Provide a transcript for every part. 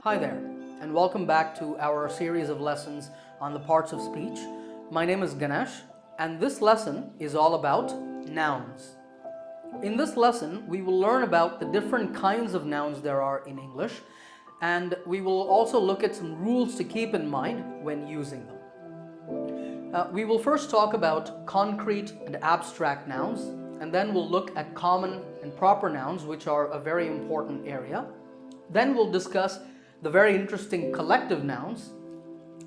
Hi there, and welcome back to our series of lessons on the parts of speech. My name is Ganesh, and this lesson is all about nouns. In this lesson, we will learn about the different kinds of nouns there are in English, and we will also look at some rules to keep in mind when using them. We will first talk about concrete and abstract nouns, and then we'll look at common and proper nouns, which are a very important area. Then we'll discuss the very interesting collective nouns,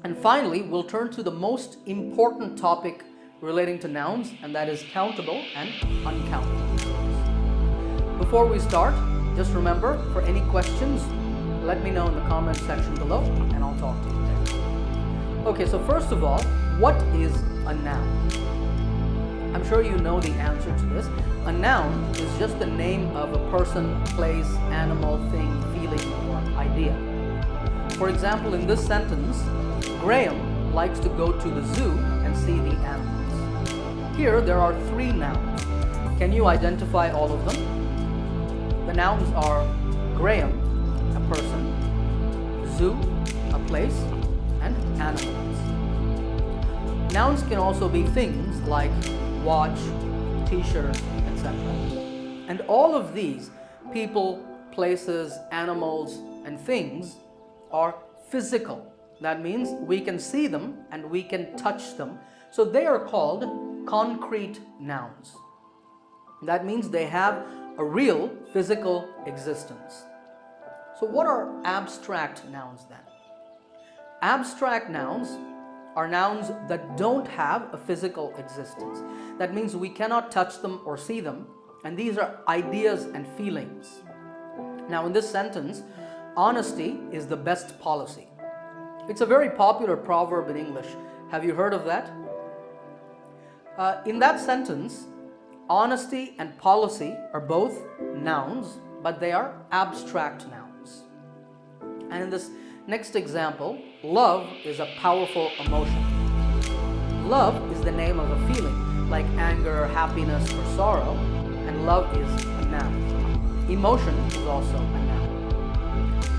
and finally we'll turn to the most important topic relating to nouns, and that is countable and uncountable. Before we start, just remember, for any questions, let me know in the comment section below and I'll talk to you there. Okay, so first of all, what is a noun? I'm sure you know the answer to this. A noun is just the name of a person, place, animal, thing, feeling, or idea. For example, in this sentence, Graham likes to go to the zoo and see the animals. Here, there are three nouns. Can you identify all of them? The nouns are Graham, a person, zoo, a place, and animals. Nouns can also be things like watch, t-shirt, etc. And all of these, people, places, animals, and things, are physical. That means we can see them and we can touch them. So they are called concrete nouns. That means they have a real physical existence. So what are abstract nouns then? Abstract nouns are nouns that don't have a physical existence. That means we cannot touch them or see them, and these are ideas and feelings. Now in this sentence, honesty is the best policy. It's a very popular proverb in English. Have you heard of that? In that sentence, honesty and policy are both nouns, but they are abstract nouns. And in this next example, love is a powerful emotion. Love is the name of a feeling, like anger, happiness, or sorrow, and love is a noun. Emotion is also a noun.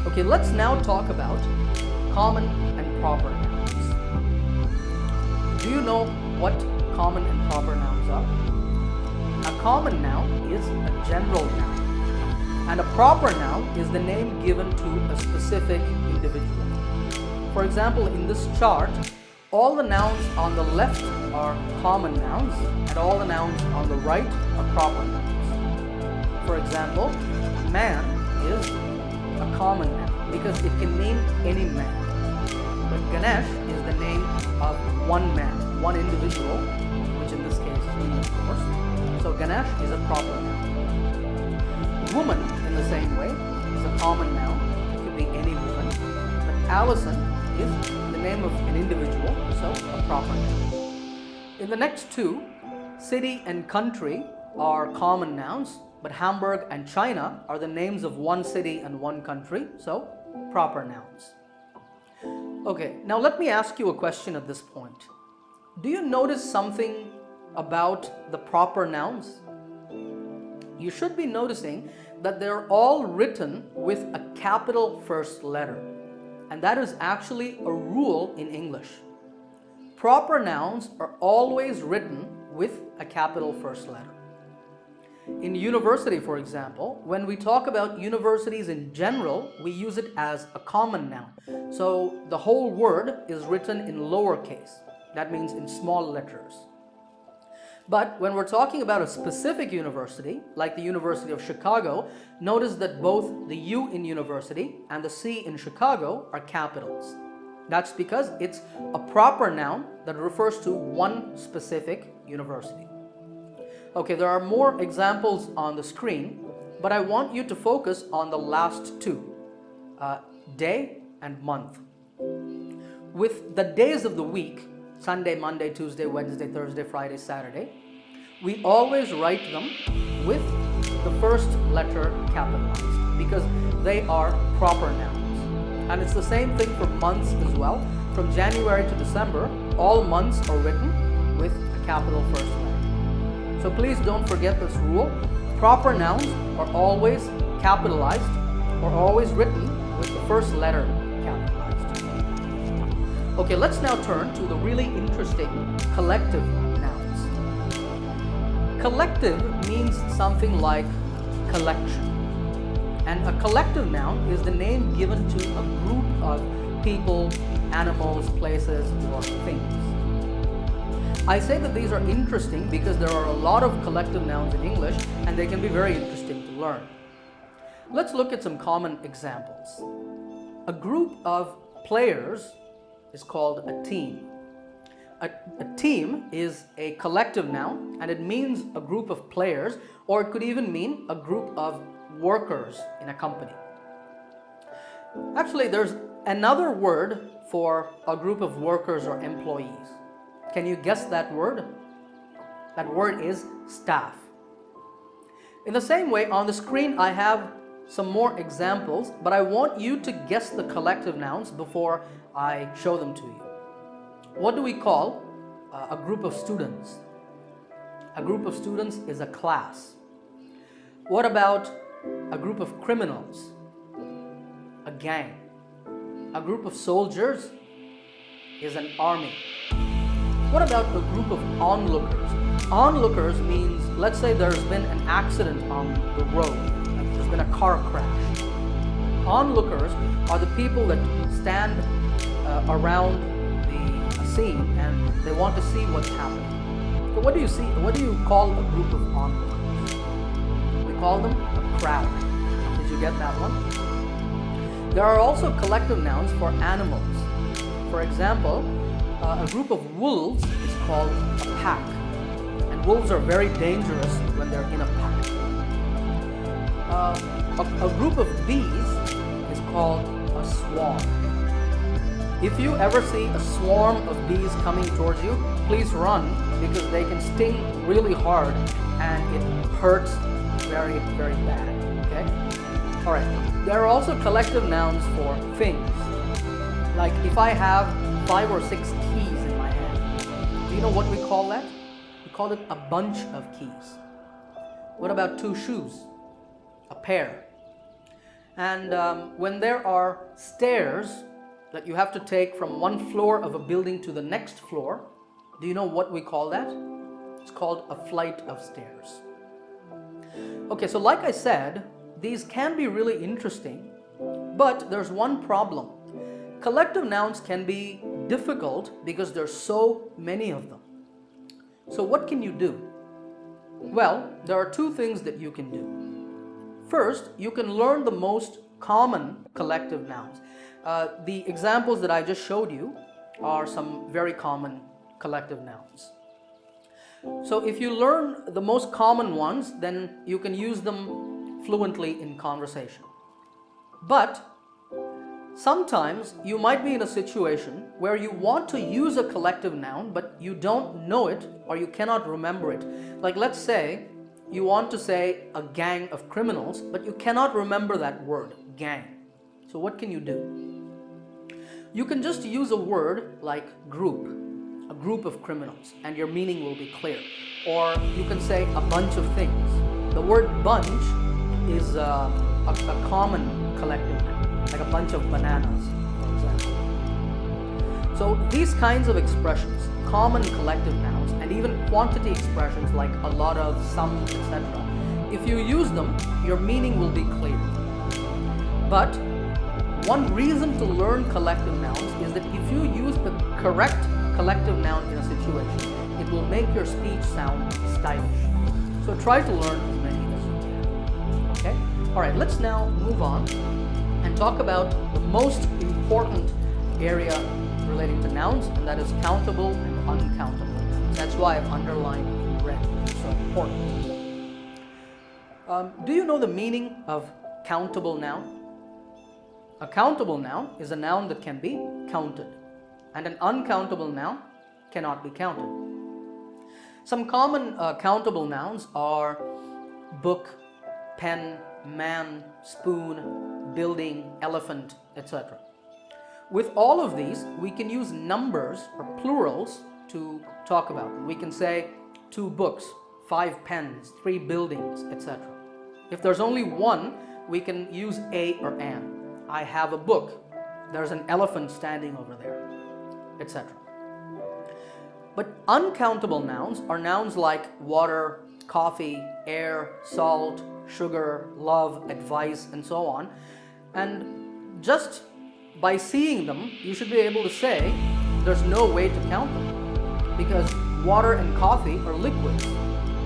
Okay, let's now talk about common and proper nouns. Do you know what common and proper nouns are? A common noun is a general noun, and a proper noun is the name given to a specific individual. For example, in this chart, all the nouns on the left are common nouns, and all the nouns on the right are proper nouns. For example, man is a common noun because it can mean any man. But Ganesh is the name of one man, one individual, which in this case is me, of course. So Ganesh is a proper noun. Woman, in the same way, is a common noun. It could be any woman. But Allison is the name of an individual, so a proper noun. In the next two, city and country are common nouns, but Hamburg and China are the names of one city and one country, so proper nouns. Okay, now let me ask you a question at this point. Do you notice something about the proper nouns? You should be noticing that they're all written with a capital first letter, and that is actually a rule in English. Proper nouns are always written with a capital first letter. In university, for example, when we talk about universities in general, we use it as a common noun. So the whole word is written in lowercase. That means in small letters. But when we're talking about a specific university, like the University of Chicago, notice that both the U in university and the C in Chicago are capitals. That's because it's a proper noun that refers to one specific university. Okay, there are more examples on the screen, but I want you to focus on the last two, day and month. With the days of the week, Sunday, Monday, Tuesday, Wednesday, Thursday, Friday, Saturday, we always write them with the first letter capitalized because they are proper nouns. And it's the same thing for months as well. From January to December, all months are written with a capital first letter. So please don't forget this rule. Proper nouns are always capitalized or always written with the first letter capitalized. Okay, let's now turn to the really interesting collective nouns. Collective means something like collection. And a collective noun is the name given to a group of people, animals, places, or things. I say that these are interesting because there are a lot of collective nouns in English and they can be very interesting to learn. Let's look at some common examples. A group of players is called a team. A team is a collective noun and it means a group of players, or it could even mean a group of workers in a company. Actually, there's another word for a group of workers or employees. Can you guess that word? That word is staff. In the same way, on the screen I have some more examples, but I want you to guess the collective nouns before I show them to you. What do we call a group of students? A group of students is a class. What about a group of criminals? A gang. A group of soldiers is an army. What about a group of onlookers? Onlookers means, let's say there's been an accident on the road, like there's been a car crash. Onlookers are the people that stand around the scene and they want to see what's happening. So what do you call a group of onlookers? We call them a crowd. Did you get that one? There are also collective nouns for animals. For example, a group of wolves is called a pack. And wolves are very dangerous when they're in a pack. A group of bees is called a swarm. If you ever see a swarm of bees coming towards you, please run because they can sting really hard and it hurts very, very bad. Okay? Alright. There are also collective nouns for things. Like if I have 5 or 6 keys in my hand, do you know what we call that? We call it a bunch of keys. What about 2 shoes? A pair. And when there are stairs that you have to take from one floor of a building to the next floor, do you know what we call that? It's called a flight of stairs. Okay, so like I said, these can be really interesting, but there's one problem. Collective nouns can be difficult because there's so many of them. So what can you do? Well, there are 2 things that you can do. First, you can learn the most common collective nouns. The examples that I just showed you are some very common collective nouns. So if you learn the most common ones, then you can use them fluently in conversation. But sometimes you might be in a situation where you want to use a collective noun, but you don't know it or you cannot remember it. Like let's say you want to say a gang of criminals, but you cannot remember that word, gang. So what can you do? You can just use a word like group, a group of criminals, and your meaning will be clear. Or you can say a bunch of things. The word bunch is a common collective noun, like a bunch of bananas, for example. So these kinds of expressions, common collective nouns, and even quantity expressions like a lot of, some, etc., if you use them, your meaning will be clear. But one reason to learn collective nouns is that if you use the correct collective noun in a situation, it will make your speech sound stylish. So try to learn as many as you can. Okay? Alright, let's now move on and talk about the most important area relating to nouns, and that is countable and uncountable. That's why I've underlined in red. It's so important. Do you know the meaning of countable noun? A countable noun is a noun that can be counted, and an uncountable noun cannot be counted. Some common countable nouns are book, pen, man, spoon, building, elephant, etc. With all of these, we can use numbers or plurals to talk about them. We can say 2 books, 5 pens, 3 buildings, etc. If there's only one, we can use a or an. I have a book. There's an elephant standing over there, etc. But uncountable nouns are nouns like water, coffee, air, salt, sugar, love, advice, and so on. And just by seeing them, you should be able to say there's no way to count them, because water and coffee are liquids.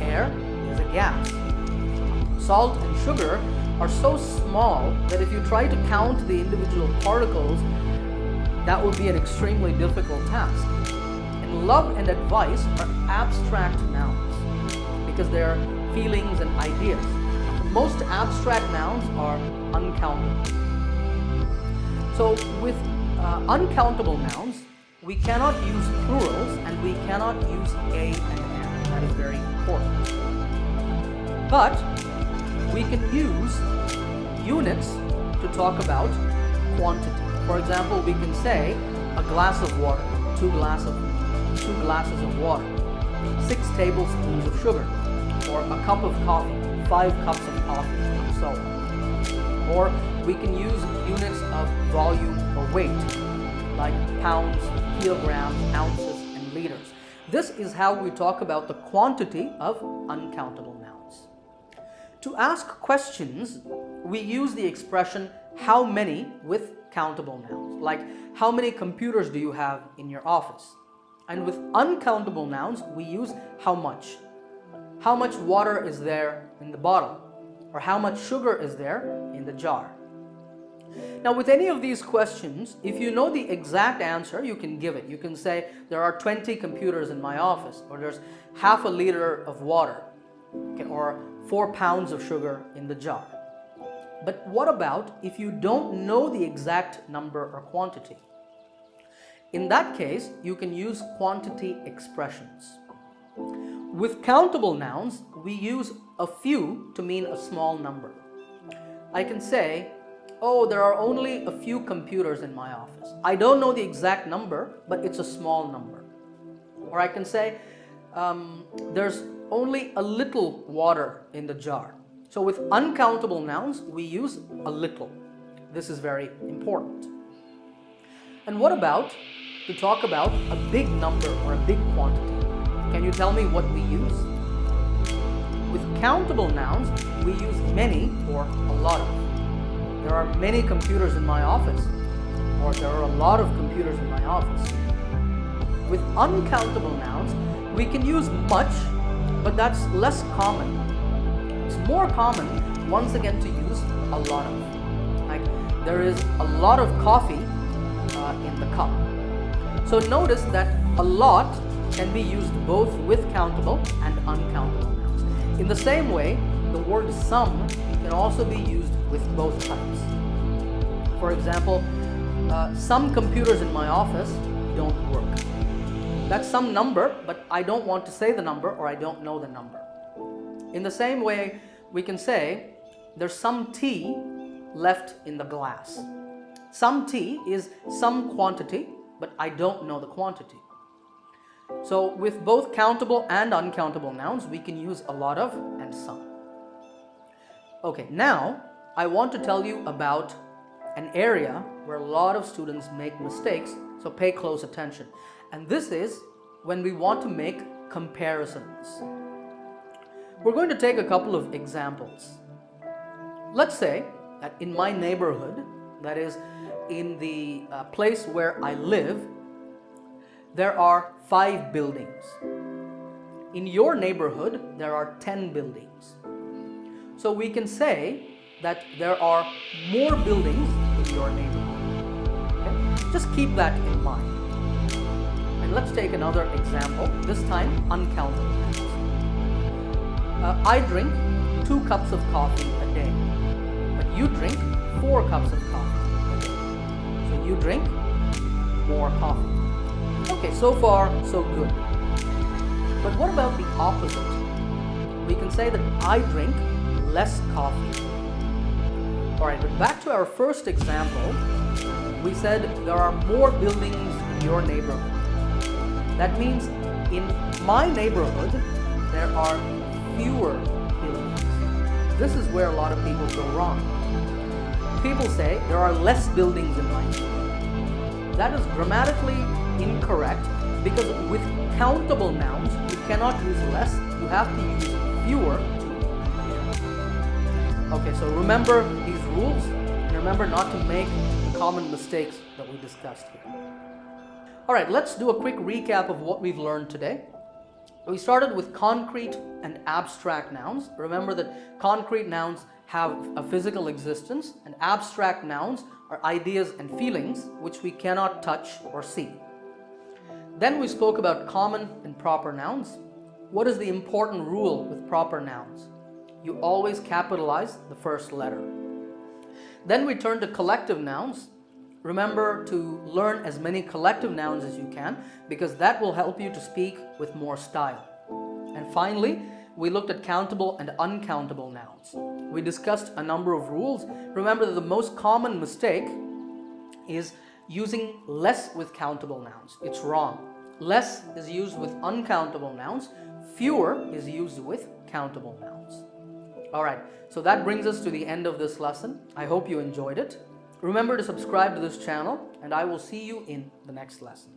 Air is a gas. Salt and sugar are so small that if you try to count the individual particles, that would be an extremely difficult task. And love and advice are abstract nouns because they're feelings and ideas. The most abstract nouns are uncountable. So with uncountable nouns, we cannot use plurals and we cannot use a and an. That is very important. But we can use units to talk about quantity. For example, we can say a glass of water, two glasses of water, 6 tablespoons of sugar, or a cup of coffee, 5 cups of coffee, and so on. Or we can use units of volume or weight, like pounds, kilograms, ounces, and liters. This is how we talk about the quantity of uncountable nouns. To ask questions, we use the expression how many with countable nouns, like how many computers do you have in your office? And with uncountable nouns, we use how much. How much water is there in the bottle? Or how much sugar is there in the jar? Now, with any of these questions, if you know the exact answer, you can give it. You can say, there are 20 computers in my office, or there's half a liter of water, okay, or 4 pounds of sugar in the jar. But what about if you don't know the exact number or quantity? In that case, you can use quantity expressions. With countable nouns, we use a few to mean a small number. I can say, oh, there are only a few computers in my office. I don't know the exact number, but it's a small number. Or I can say, there's only a little water in the jar. So with uncountable nouns, we use a little. This is very important. And what about to talk about a big number or a big quantity? Can you tell me what we use? With countable nouns, we use many or a lot of. There are many computers in my office, or there are a lot of computers in my office. With uncountable nouns, we can use much, but that's less common. It's more common, once again, to use a lot of. Like, there is a lot of coffee in the cup. So notice that a lot can be used both with countable and uncountable nouns. In the same way, the word some can also be used with both types. For example, some computers in my office don't work. That's some number, but I don't want to say the number, or I don't know the number. In the same way, we can say there's some tea left in the glass. Some tea is some quantity, but I don't know the quantity. So with both countable and uncountable nouns, we can use a lot of and some. Okay, now I want to tell you about an area where a lot of students make mistakes, so pay close attention. And this is when we want to make comparisons. We're going to take a couple of examples. Let's say that in my neighborhood, that is in the place where I live, there are 5 buildings. In your neighborhood, there are 10 buildings. So we can say that there are more buildings in your neighborhood. Okay? Just keep that in mind. And let's take another example, this time uncountable. I drink 2 cups of coffee a day, but you drink 4 cups of coffee a day. So you drink more coffee. Okay, so far, so good. But what about the opposite? We can say that I drink less coffee. Alright, but back to our first example, we said there are more buildings in your neighborhood. That means in my neighborhood, there are fewer buildings. This is where a lot of people go wrong. people say there are less buildings in Vancouver. That is grammatically incorrect because with countable nouns, you cannot use less, you have to use fewer. Okay, so remember these rules and remember not to make the common mistakes that we discussed here. Alright, let's do a quick recap of what we've learned today. We started with concrete and abstract nouns. Remember that concrete nouns have a physical existence and abstract nouns are ideas and feelings which we cannot touch or see. Then we spoke about common and proper nouns. What is the important rule with proper nouns? You always capitalize the first letter. Then we turned to collective nouns. Remember to learn as many collective nouns as you can because that will help you to speak with more style. And finally, we looked at countable and uncountable nouns. We discussed a number of rules. Remember that the most common mistake is using less with countable nouns. It's wrong. Less is used with uncountable nouns. Fewer is used with countable nouns. Alright, so that brings us to the end of this lesson. I hope you enjoyed it. Remember to subscribe to this channel and I will see you in the next lesson.